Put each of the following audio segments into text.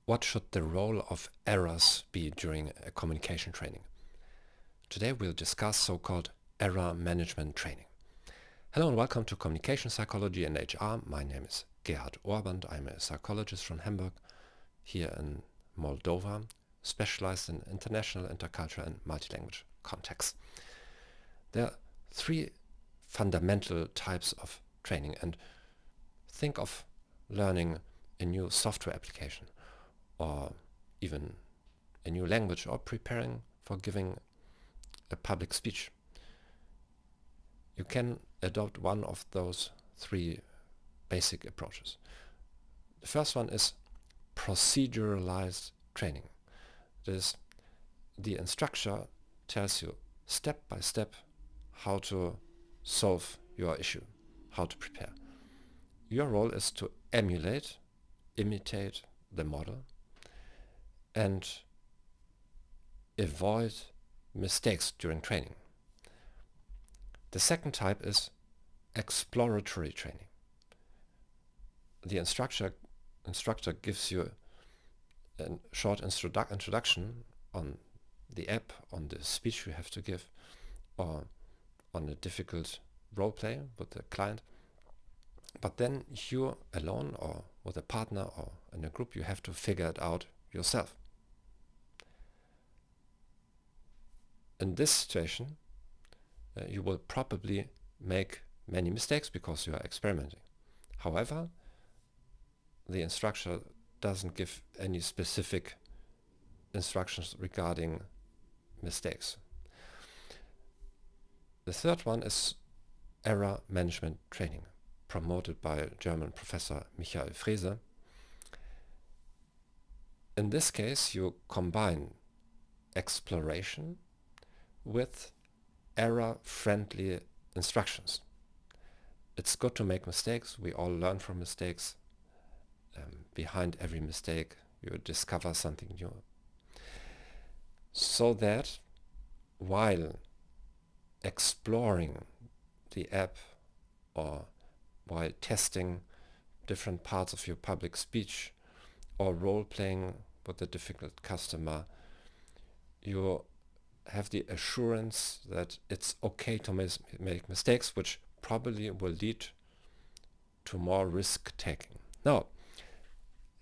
What should the role of errors be during a communication training? Today we'll discuss so-called error management training. Hello and welcome to Communication Psychology and HR. My name is Gerhard. I'm a psychologist from Hamburg, here in Moldova, specialized in international, intercultural and multilanguage contexts. There are three fundamental types of training, and think of learning a new software application or even a new language or preparing for giving a public speech. You can adopt one of those three basic approaches. The first one is proceduralized training. That is, the instructor tells you step by step how to solve your issue, how to prepare. Your role is to imitate the model and avoid mistakes during training. The second type is exploratory training. The instructor gives you a short introduction on the app, on the speech you have to give, or on a difficult role play with the client. But then you alone or with a partner or in a group, you have to figure it out yourself. In this situation, you will probably make many mistakes because you are experimenting. However, the instructor doesn't give any specific instructions regarding mistakes. The third one is error management training, promoted by German professor Frese. In this case, you combine exploration with error-friendly instructions. It's good to make mistakes. We all learn from mistakes. Behind every mistake, you discover something new. So that while exploring the app or while testing different parts of your public speech or role-playing with a difficult customer, you have the assurance that it's okay to make mistakes, which probably will lead to more risk-taking. Now,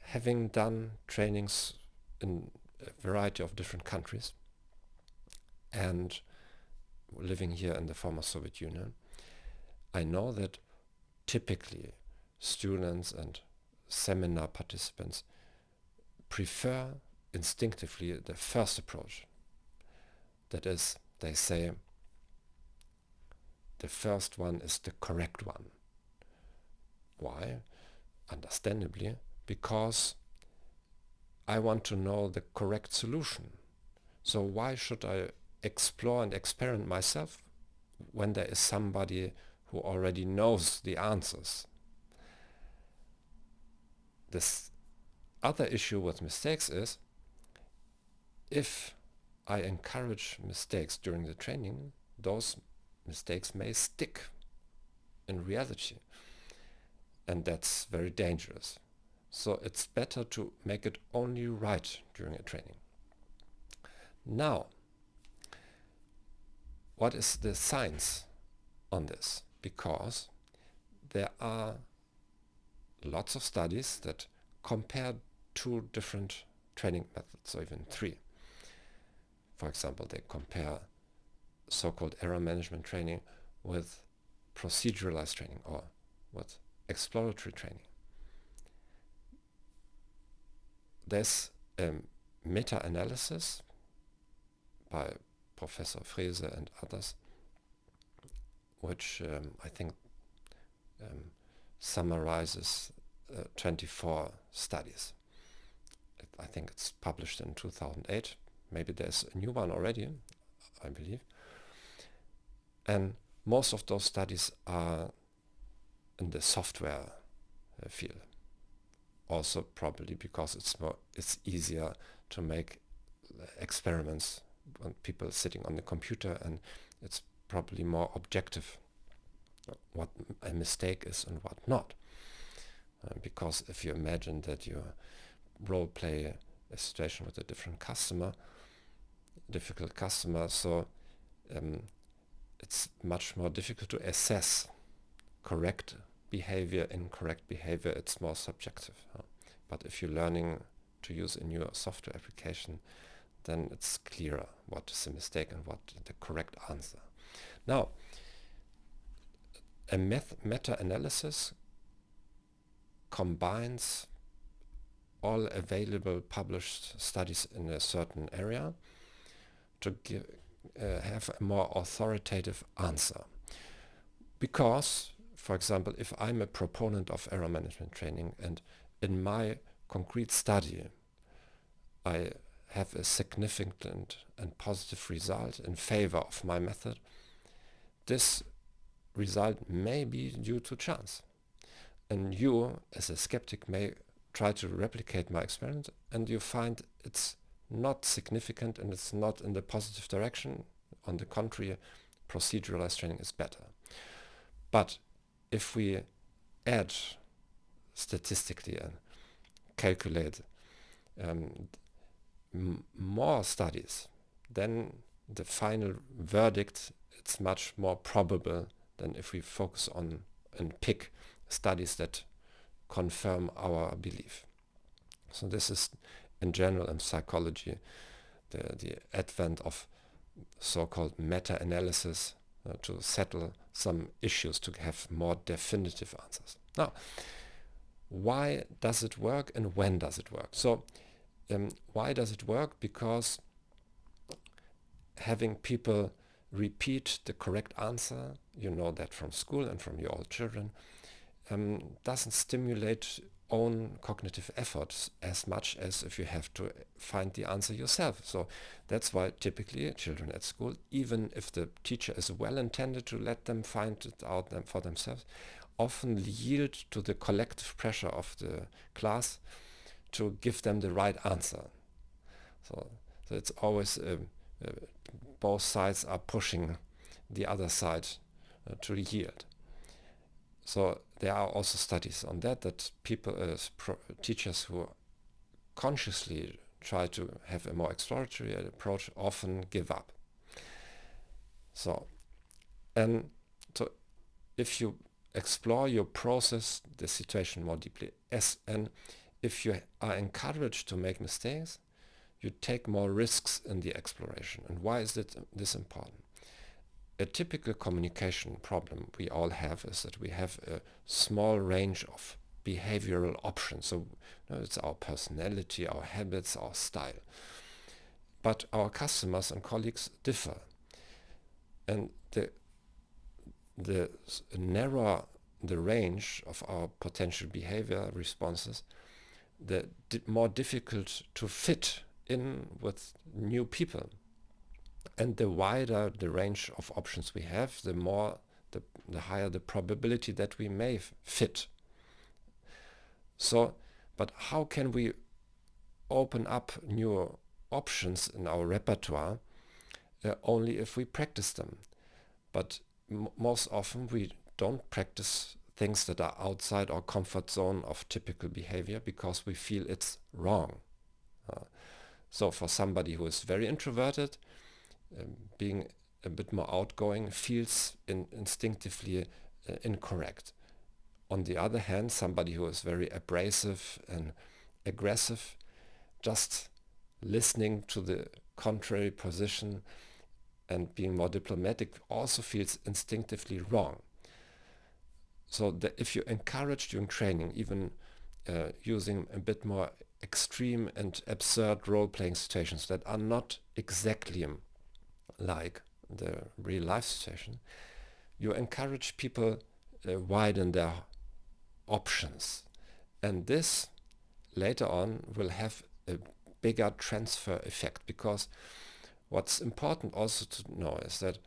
having done trainings in a variety of different countries and living here in the former Soviet Union, I know that typically students and seminar participants prefer instinctively the first approach. That is, they say the first one is the correct one. Why? Understandably, because I want to know the correct solution. So why should I explore and experiment myself when there is somebody who already knows the answers? This other issue with mistakes is, if I encourage mistakes during the training, those mistakes may stick in reality, and that's very dangerous. So it's better to make it only right during a training. Now, what is the science on this? Because there are lots of studies that compare two different training methods, or even three. For example, they compare so-called error management training with proceduralized training or with exploratory training. There's a meta-analysis by Professor Frese and others, which I think summarizes 24 studies. I think it's published in 2008. Maybe there's a new one already, I believe. And most of those studies are in the software field. Also probably because it's easier to make experiments on people sitting on the computer, and it's probably more objective what a mistake is and what not. Because if you imagine that you role play a situation with a different customer, difficult customer, so it's much more difficult to assess correct behavior, incorrect behavior. It's more subjective. But if you're learning to use a new software application, then it's clearer what is a mistake and what the correct answer. Now, a meta-analysis combines all available published studies in a certain area to have a more authoritative answer. Because, for example, if I'm a proponent of error management training and in my concrete study I have a significant and positive result in favor of my method, this result may be due to chance. And you, as a skeptic, may try to replicate my experiment and you find it's not significant and it's not in the positive direction. On the contrary, proceduralized training is better. But if we add statistically and calculate more studies, then the final verdict, it's much more probable than if we focus on and pick studies that confirm our belief. So this is, in general, in psychology, the advent of so-called meta-analysis to settle some issues, to have more definitive answers. Now, why does it work and when does it work? So, why does it work? Because having people repeat the correct answer, you know that from school and from your old children, doesn't stimulate own cognitive efforts as much as if you have to find the answer yourself. So that's why typically children at school, even if the teacher is well intended to let them find it out for themselves, often yield to the collective pressure of the class to give them the right answer. So it's always both sides are pushing the other side to yield. So there are also studies on that people, teachers who consciously try to have a more exploratory approach often give up. So if you explore your process, the situation more deeply, and if you are encouraged to make mistakes, you take more risks in the exploration. And why is this important? A typical communication problem we all have is that we have a small range of behavioral options. So it's our personality, our habits, our style. But our customers and colleagues differ. And the narrower the range of our potential behavior responses, the more difficult to fit in with new people. And the wider the range of options we have, the higher the probability that we may fit. So, but how can we open up new options in our repertoire? Only if we practice them. But most often we don't practice things that are outside our comfort zone of typical behavior because we feel it's wrong. So for somebody who is very introverted, being a bit more outgoing feels instinctively incorrect. On the other hand, somebody who is very abrasive and aggressive, just listening to the contrary position and being more diplomatic also feels instinctively wrong. So if you encourage during training, even using a bit more extreme and absurd role-playing situations that are not exactly like the real life situation, you encourage people widen their options. And this later on will have a bigger transfer effect, because what's important also to know is that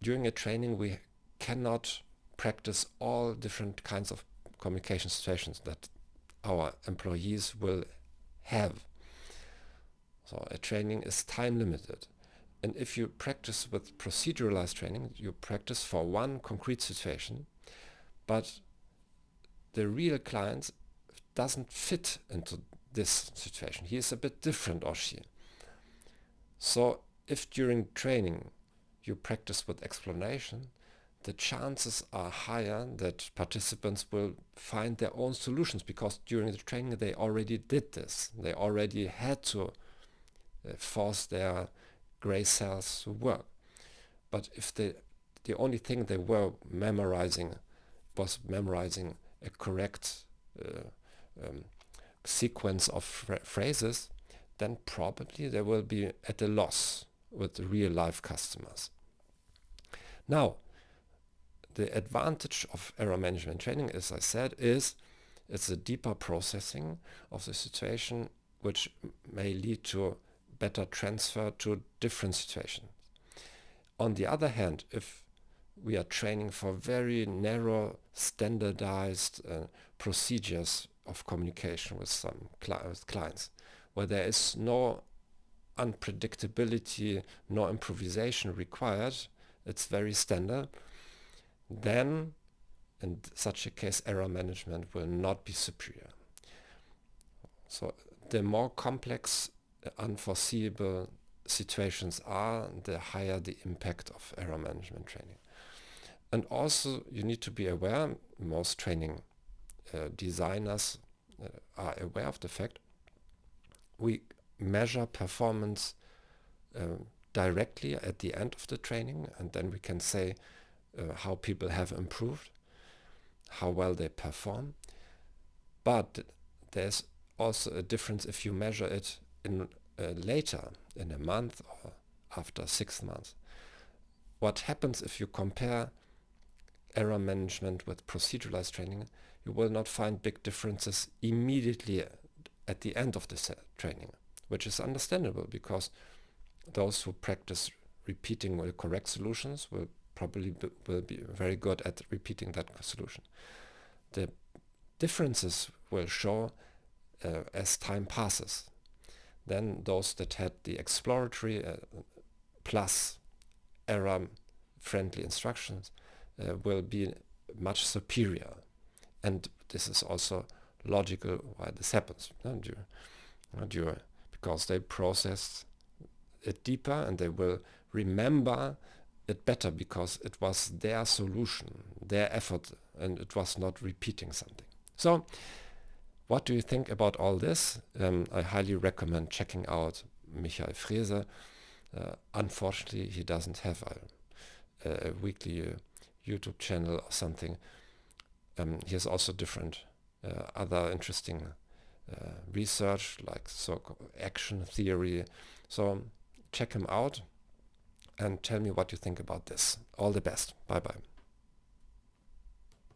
during a training we cannot practice all different kinds of communication situations that our employees will have. So a training is time limited. And if you practice with proceduralized training, you practice for one concrete situation, but the real clients doesn't fit into this situation. He is a bit different, or she. So if during training you practice with explanation, the chances are higher that participants will find their own solutions, because during the training they already did this. They already had to force their gray cells to work. But if the only thing they were memorizing was memorizing a correct sequence of phrases, then probably they will be at a loss with real life customers. Now, the advantage of error management training, as I said, is it's a deeper processing of the situation, which may lead to better transfer to different situations. On the other hand, if we are training for very narrow, standardized procedures of communication with some clients, where there is no unpredictability, no improvisation required, it's very standard, then in such a case error management will not be superior. So the more complex, unforeseeable situations are, the higher the impact of error management training. And also you need to be aware, most training designers are aware of the fact we measure performance directly at the end of the training, and then we can say how people have improved, how well they perform. But there's also a difference if you measure it in later, in a month or after 6 months. What happens if you compare error management with proceduralized training? You will not find big differences immediately at the end of the training, which is understandable, because those who practice repeating the correct solutions will probably will be very good at repeating that solution. The differences will show as time passes. Then those that had the exploratory plus error-friendly instructions will be much superior. And this is also logical why this happens. Because they processed it deeper and they will remember it better, because it was their solution, their effort, and it was not repeating something. So what do you think about all this? I highly recommend checking out Michael Frese. Unfortunately, he doesn't have a weekly YouTube channel or something. He has also different other interesting research, like action theory. So check him out and tell me what you think about this. All the best. Bye bye.